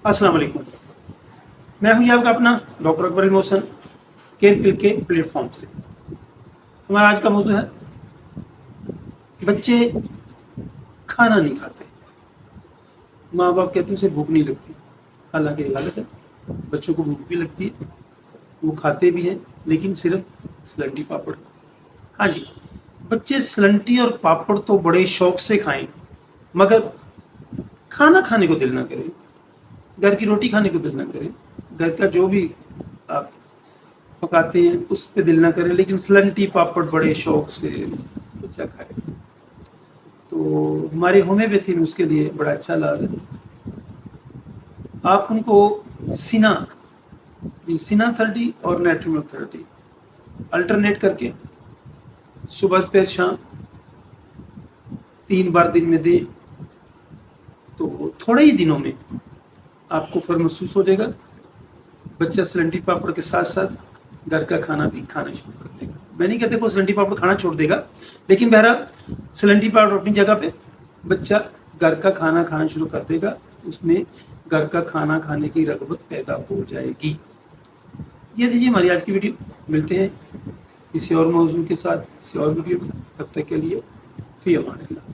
अस्सलाम वालेकुम। मैं हूं आपका अपना डॉक्टर अकबर मोहसन केयर पिल के प्लेटफॉर्म से। हमारा आज का मौजूद है बच्चे खाना नहीं खाते। माँ बाप कहते हैं उसे भूख नहीं लगती, हालांकि गलत है। बच्चों को भूख भी लगती है, वो खाते भी हैं, लेकिन सिर्फ स्लंटी पापड़। हाँ जी, बच्चे स्लंटी और पापड़ तो बड़े शौक से खाएं, मगर खाना खाने को दिल ना करे, घर की रोटी खाने को दिल ना करे, घर का जो भी आप पकाते हैं उस पे दिल ना करे, लेकिन स्लंटी पापड़ बड़े शौक से बच्चा खाए। तो हमारे होम्योपैथी में उसके लिए बड़ा अच्छा इलाज है। आप उनको सिना थेरेपी और नेट्रोमल थेरेपी अल्टरनेट करके सुबह दोपहर शाम 3 बार दिन में दें, तो थोड़े ही दिनों में आपको फर्क महसूस हो जाएगा। बच्चा स्लंटी पापड़ के साथ साथ घर का खाना भी खाना शुरू कर देगा। मैं नहीं कहते को स्लंटी पापड़ खाना छोड़ देगा, लेकिन बहरहाल स्लंटी पापड़ अपनी जगह पे बच्चा घर का खाना खाना शुरू कर देगा, उसमें घर का खाना खाने की रगबत पैदा हो जाएगी। ये दीजिए हमारी आज की वीडियो। मिलते हैं किसी और मौजूद के साथ, किसी और वीडियो में। तब तक के लिए फी अमान अल्लाह।